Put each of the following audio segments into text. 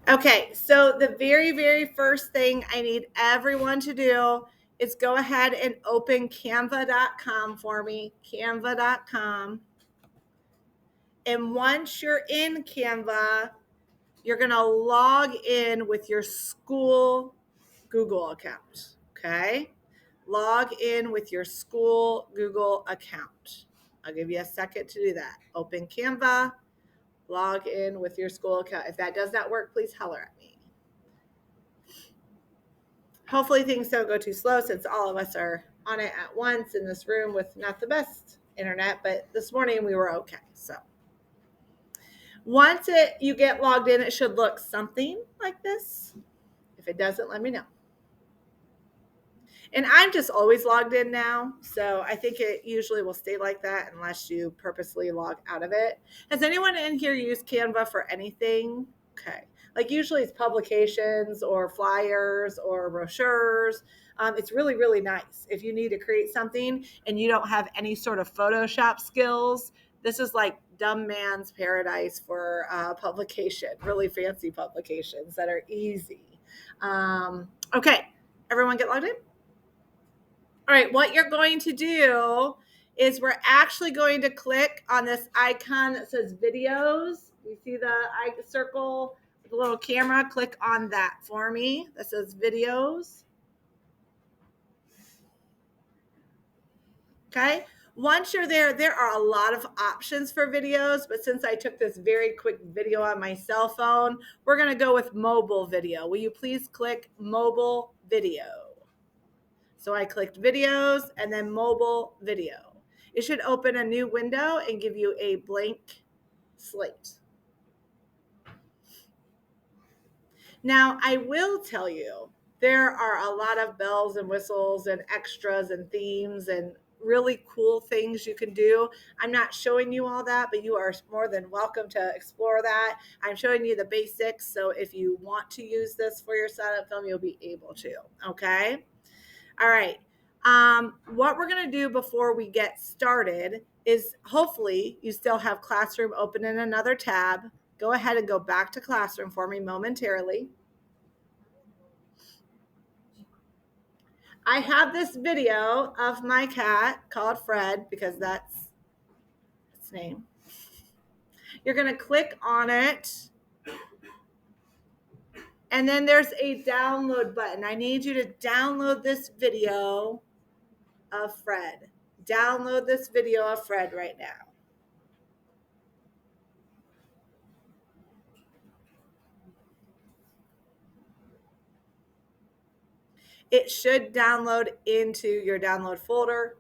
Okay, so the very, very first thing I need everyone to do is go ahead and open canva.com for me, canva.com. And once you're in Canva, you're going to log in with your school Google account. Okay? Log in with your school Google account. I'll give you a second to do that. Open Canva, log in with your school account. If that does not work, please holler at me. Hopefully things don't go too slow since all of us are on it at once in this room with not the best internet, but this morning we were okay. So once you get logged in, it should look something like this. If it doesn't, let me know. And I'm just always logged in now, so I think it usually will stay like that unless you purposely log out of it. Has anyone in here used Canva for anything? Okay. Like usually it's publications or flyers or brochures. It's really, really nice. If you need to create something and you don't have any sort of Photoshop skills, this is like dumb man's paradise for publication, really fancy publications that are easy. Okay, everyone get logged in? All right, what you're going to do is we're actually going to click on this icon that says videos. You see the circle with the little camera? Click on that for me. That says videos. Okay. Once you're there, there are a lot of options for videos, but since I took this very quick video on my cell phone, we're going to go with mobile video. Will you please click mobile video? So I clicked videos and then mobile video. It should open a new window and give you a blank slate. Now, I will tell you, there are a lot of bells and whistles and extras and themes and really cool things you can do. I'm not showing you all that, but you are more than welcome to explore that. I'm showing you the basics, so if you want to use this for your setup film, you'll be able to, okay? All right. What we're going to do before we get started is hopefully you still have Classroom open in another tab. Go ahead and go back to Classroom for me momentarily. I have this video of my cat called Fred because that's its name. You're going to click on it. And then there's a download button. I need you to download this video of Fred. Download this video of Fred right now. It should download into your download folder,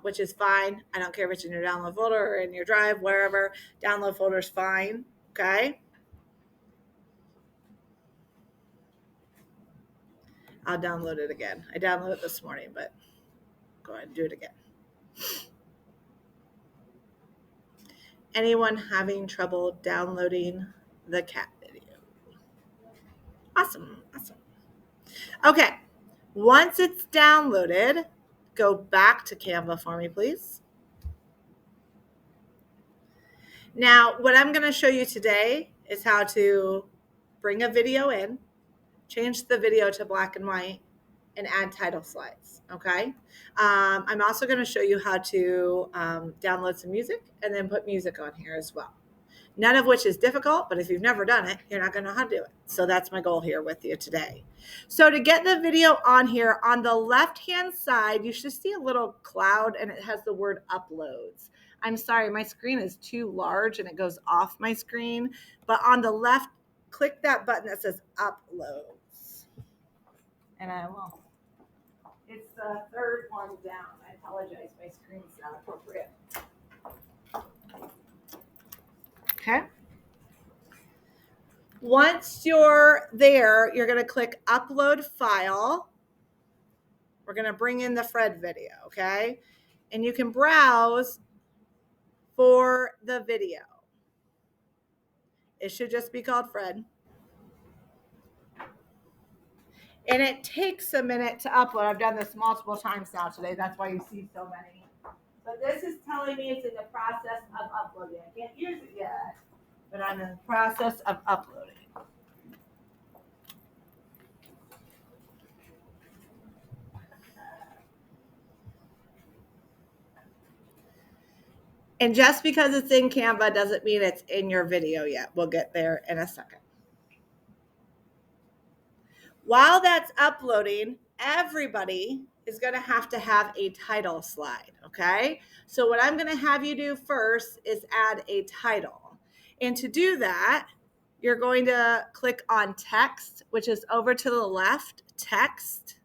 which is fine. I don't care if it's in your download folder or in your drive, wherever. Download folder is fine. Okay. I'll download it again. I downloaded it this morning, but go ahead and do it again. Anyone having trouble downloading the cat video? Awesome. Okay. Once it's downloaded, go back to Canva for me, please. Now, what I'm going to show you today is how to bring a video in, change the video to black and white, and add title slides. Okay. I'm also going to show you how to download some music and then put music on here as well. None of which is difficult, but if you've never done it, you're not going to know how to do it. So that's my goal here with you today. So to get the video on here, on the left-hand side, you should see a little cloud and it has the word uploads. I'm sorry, my screen is too large and it goes off my screen. But on the left, click that button that says uploads. And I will. It's the third one down. I apologize. My screen's not appropriate. Okay. Once you're there, you're going to click upload file. We're going to bring in the Fred video, okay? And you can browse for the video. It should just be called Fred. And it takes a minute to upload. I've done this multiple times now today. That's why you see so many. But this is telling me it's in the process of uploading. I can't use it yet, but I'm in the process of uploading. And just because it's in Canva doesn't mean it's in your video yet. We'll get there in a second. While that's uploading, everybody is going to have a title slide, okay? So what I'm going to have you do first is add a title. And to do that, you're going to click on text, which is over to the left, text.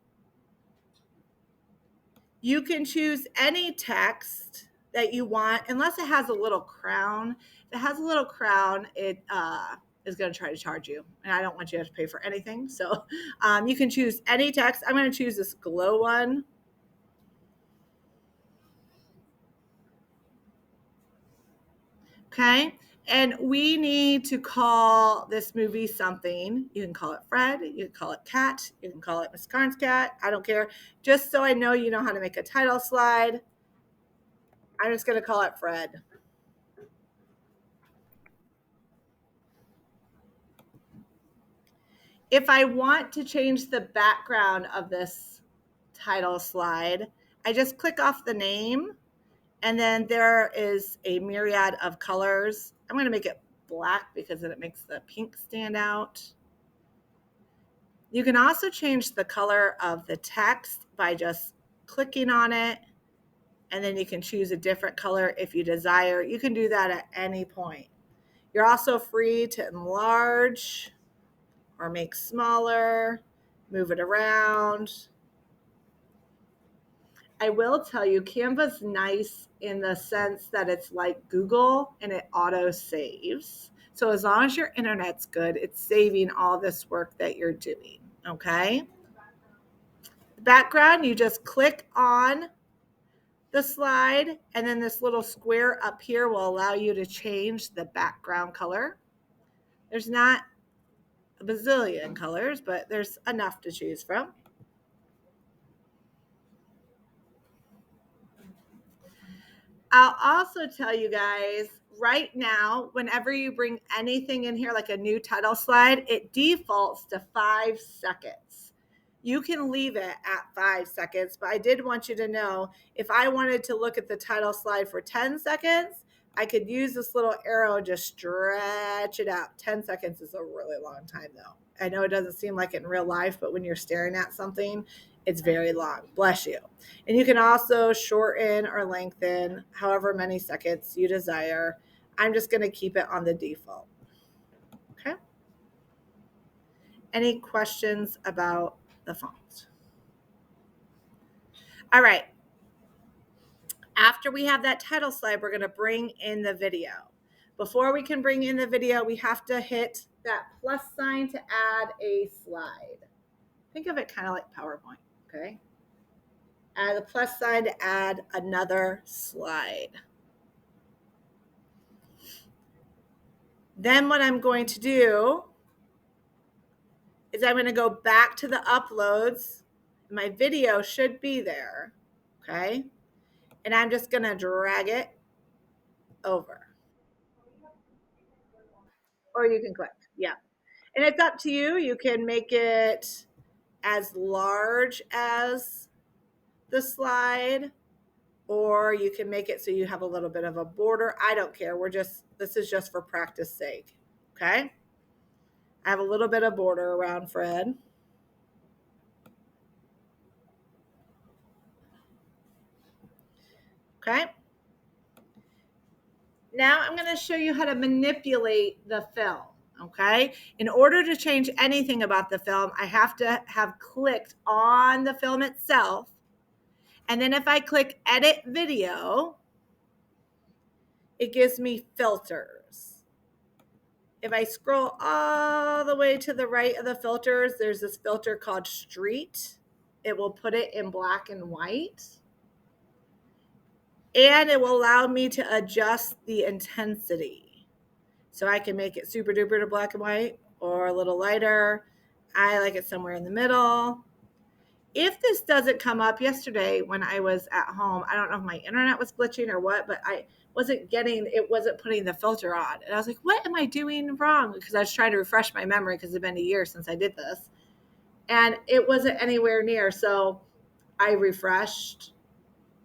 You can choose any text that you want, unless it has a little crown. If it has a little crown, it is going to try to charge you, and I don't want you to have to pay for anything. So you can choose any text. I'm going to choose this glow one. Okay. And we need to call this movie something. You can call it Fred. You can call it Cat. You can call it Miss Carnes' cat. I don't care. Just so I know you know how to make a title slide, I'm just going to call it Fred. If I want to change the background of this title slide, I just click off the name, and then there is a myriad of colors. I'm going to make it black because then it makes the pink stand out. You can also change the color of the text by just clicking on it, and then you can choose a different color if you desire. You can do that at any point. You're also free to enlarge or make smaller, move it around. I will tell you, Canva's nice in the sense that it's like Google and it auto saves. So as long as your internet's good, it's saving all this work that you're doing, okay? The background, you just click on the slide, and then this little square up here will allow you to change the background color. There's not a bazillion colors, but there's enough to choose from. I'll also tell you guys right now, whenever you bring anything in here, like a new title slide, it defaults to 5 seconds. You can leave it at 5 seconds, but I did want you to know if I wanted to look at the title slide for 10 seconds, I could use this little arrow and just stretch it out. 10 seconds is a really long time, though. I know it doesn't seem like it in real life, but when you're staring at something, it's very long. Bless you. And you can also shorten or lengthen however many seconds you desire. I'm just going to keep it on the default. Okay. Any questions about the font? All right. After we have that title slide, we're going to bring in the video. Before we can bring in the video, we have to hit that plus sign to add a slide. Think of it kind of like PowerPoint, okay? Add the plus sign to add another slide. Then what I'm going to do is I'm going to go back to the uploads. My video should be there, okay? And I'm just going to drag it over. Or you can click, yeah. And it's up to you. You can make it as large as the slide, or you can make it so you have a little bit of a border. I don't care. This is just for practice sake, okay? I have a little bit of border around Fred. Okay. Now I'm going to show you how to manipulate the film. Okay. In order to change anything about the film, I have to have clicked on the film itself. And then if I click edit video, it gives me filters. If I scroll all the way to the right of the filters, there's this filter called street. It will put it in black and white. And it will allow me to adjust the intensity. So I can make it super duper to black and white or a little lighter. I like it somewhere in the middle. If this doesn't come up yesterday when I was at home, I don't know if my internet was glitching or what, but it wasn't putting the filter on. And I was like, what am I doing wrong? Because I was trying to refresh my memory because it's been a year since I did this. And it wasn't anywhere near. So I refreshed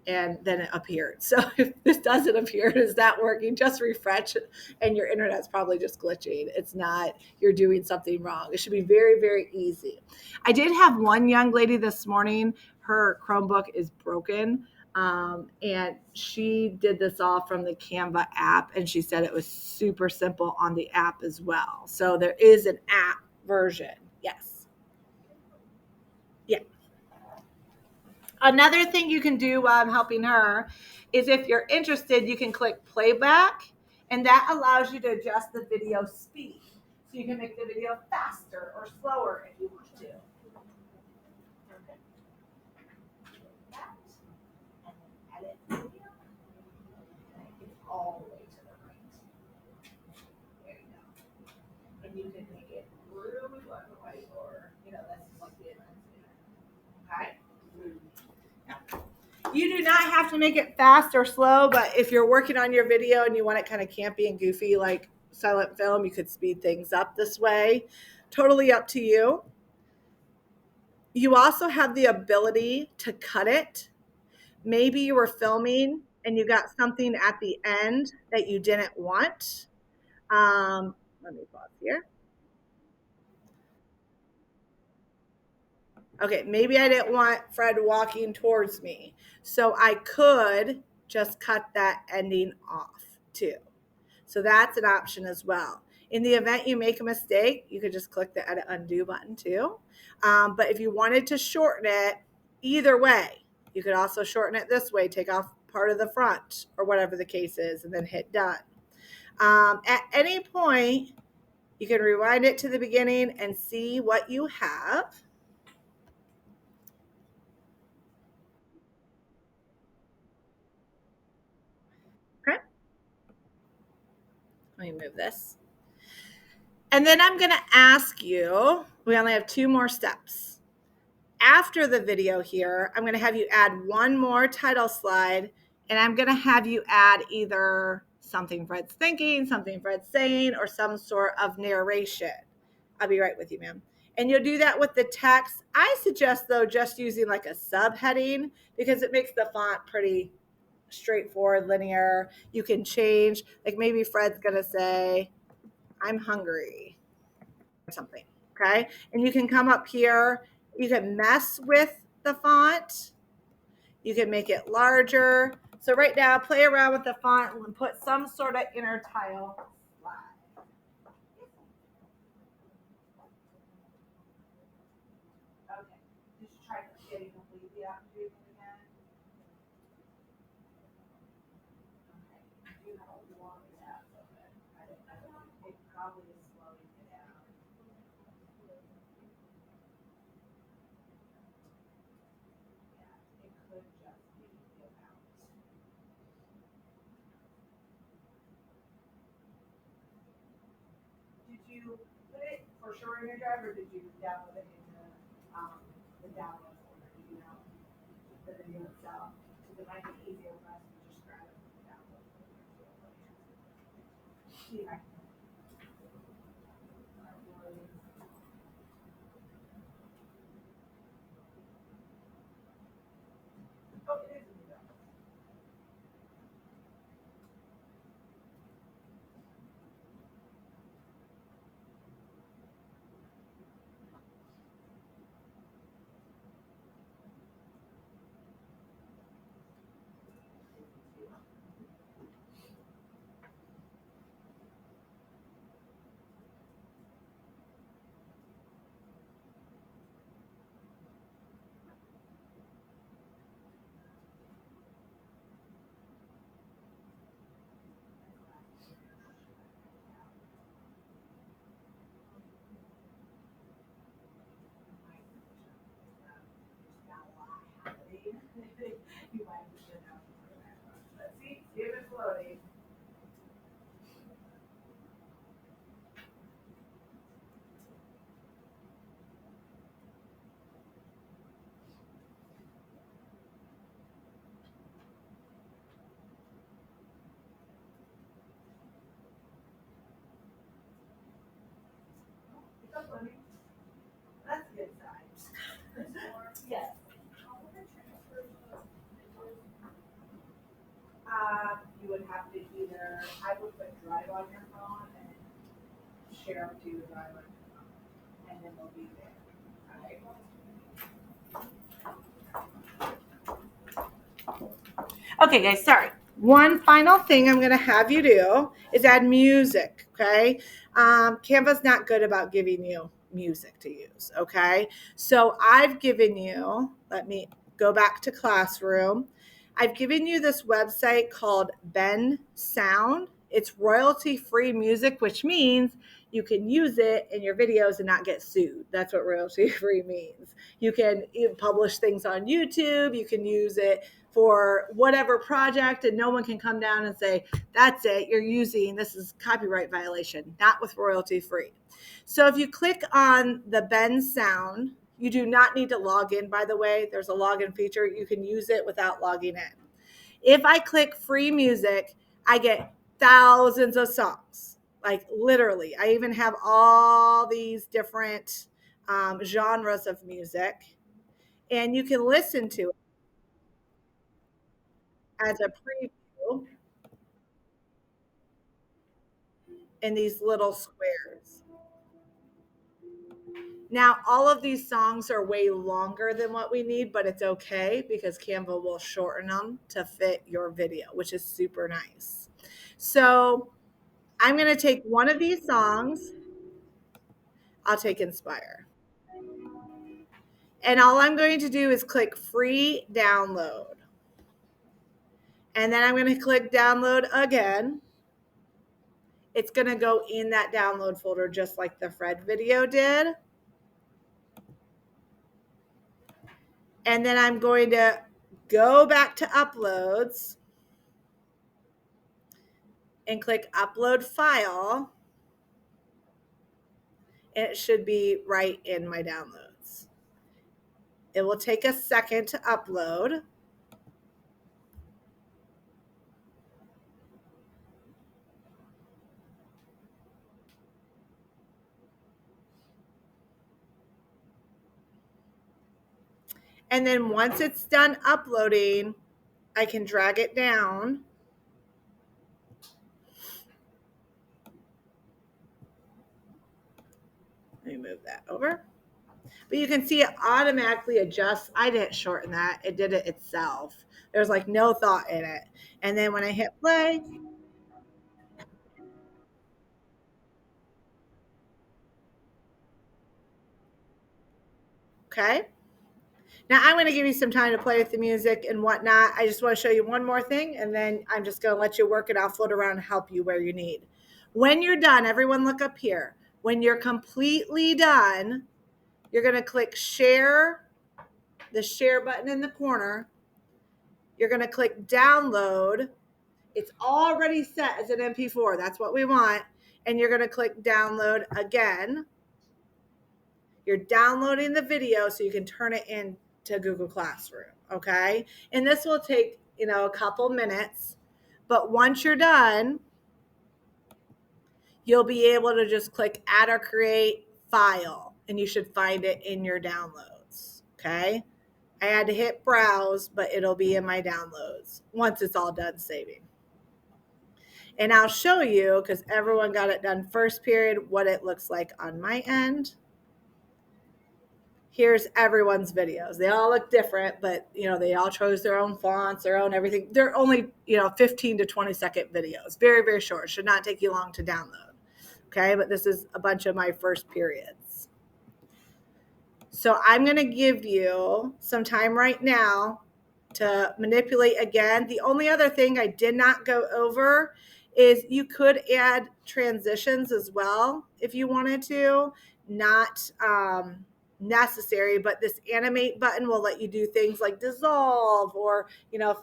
and then it appeared. So if this doesn't appear, is that working? Just refresh and your internet's probably just glitching. It's not, you're doing something wrong. It should be very, very easy. I did have one young lady this morning, her Chromebook is broken. And she did this all from the Canva app, and she said it was super simple on the app as well. So there is an app version. Yes. Yeah. Another thing you can do while I'm helping her is if you're interested, you can click playback, and that allows you to adjust the video speed. So you can make the video faster or slower if you want to. Okay. That, and then edit video. It's all the way to the right. There you go. And you can make it really black and white, or that's like the okay. You do not have to make it fast or slow, but if you're working on your video and you want it kind of campy and goofy like silent film, you could speed things up this way. Totally up to you. You also have the ability to cut it. Maybe you were filming and you got something at the end that you didn't want. Let me pause here. Okay, maybe I didn't want Fred walking towards me. So I could just cut that ending off too. So that's an option as well. In the event you make a mistake, you could just click the edit undo button too. But if you wanted to shorten it, either way, you could also shorten it this way, take off part of the front or whatever the case is, and then hit done. At any point, you can rewind it to the beginning and see what you have. Okay, let me move this. And then I'm going to ask you, we only have 2 more steps. After the video here, I'm going to have you add one more title slide, and I'm going to have you add either something Fred's thinking, something Fred's saying, or some sort of narration. I'll be right with you, ma'am. And you'll do that with the text. I suggest, though, just using like a subheading because it makes the font pretty straightforward, linear. You can change, like maybe Fred's going to say, I'm hungry or something. Okay. And you can come up here, you can mess with the font, you can make it larger. So right now, play around with the font and put some sort of inner tile. Okay. Did you try getting completely out and doing it again? Okay. You have a long tab open. I don't know. It probably is slowing it down. Yeah, it could just be the amount. Did you put it for sure in your drive, or did you download it into the download folder? Do you know the video itself? Because it might be easier for us to just grab it from the download folder. See if I can. Oh, it is in the download. You might have to know. Let's see if it's loading. It's uploading. That's a good sign. Yes. where I would put drive on your phone and share to drive on your phone, and then they'll be there. Okay. Okay, guys, sorry. One final thing I'm going to have you do is add music, okay? Canva's not good about giving you music to use, okay? So I've given you, let me go back to Classroom. I've given you this website called Ben Sound. It's royalty-free music, which means you can use it in your videos and not get sued. That's what royalty-free means. You can publish things on YouTube. You can use it for whatever project, and no one can come down and say, that's it, you're using, this is copyright violation, not with royalty free. So if you click on the Ben Sound, you do not need to log in, by the way. There's a login feature. You can use it without logging in. If I click free music, I get thousands of songs, like literally. I even have all these different genres of music, and you can listen to it as a preview in these little squares. Now, all of these songs are way longer than what we need, but it's okay because Canva will shorten them to fit your video, which is super nice. So I'm going to take one of these songs. I'll take Inspire. And all I'm going to do is click free download. And then I'm going to click download again. It's going to go in that download folder just like the Fred video did. And then I'm going to go back to uploads and click upload file. And it should be right in my downloads. It will take a second to upload. And then once it's done uploading, I can drag it down. Let me move that over. But you can see it automatically adjusts. I didn't shorten that. It did it itself. There's like no thought in it. And then when I hit play, okay. Now I'm going to give you some time to play with the music and whatnot. I just want to show you one more thing, and then I'm just going to let you work it. I'll float around and help you where you need. When you're done, everyone look up here. When you're completely done, you're going to click share, the share button in the corner. You're going to click download. It's already set as an MP4. That's what we want. And you're going to click download again. You're downloading the video so you can turn it into Google Classroom, okay? And this will take, a couple minutes. But once you're done, you'll be able to just click add or create file, and you should find it in your downloads, okay? I had to hit browse, but it'll be in my downloads once it's all done saving. And I'll show you, because everyone got it done first period, what it looks like on my end. Here's everyone's videos. They all look different, but they all chose their own fonts, their own everything. They're only 15 to 20-second videos. Very, very short. Should not take you long to download. Okay, but this is a bunch of my first periods. So I'm going to give you some time right now to manipulate again. The only other thing I did not go over is you could add transitions as well if you wanted to. Not necessary, but this animate button will let you do things like dissolve or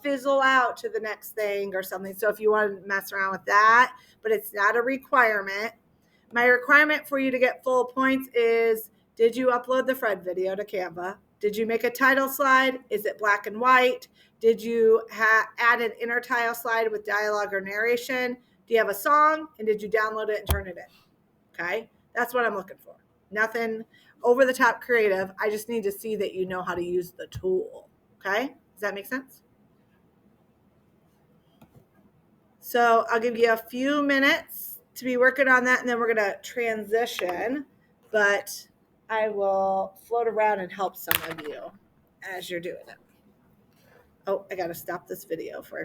fizzle out to the next thing or something. So if you want to mess around with that, but it's not a requirement. My requirement for you to get full points is, did you upload the Fred video to Canva? Did you make a title slide? Is it black and white? Did you add an inner tile slide with dialogue or narration? Do you have a song? And did you download it and turn it in? Okay, that's what I'm looking for. Nothing over the top creative. I just need to see that you know how to use the tool. Okay, does that make sense? So I'll give you a few minutes to be working on that, and then we're going to transition. But I will float around and help some of you as you're doing it. Oh, I got to stop this video for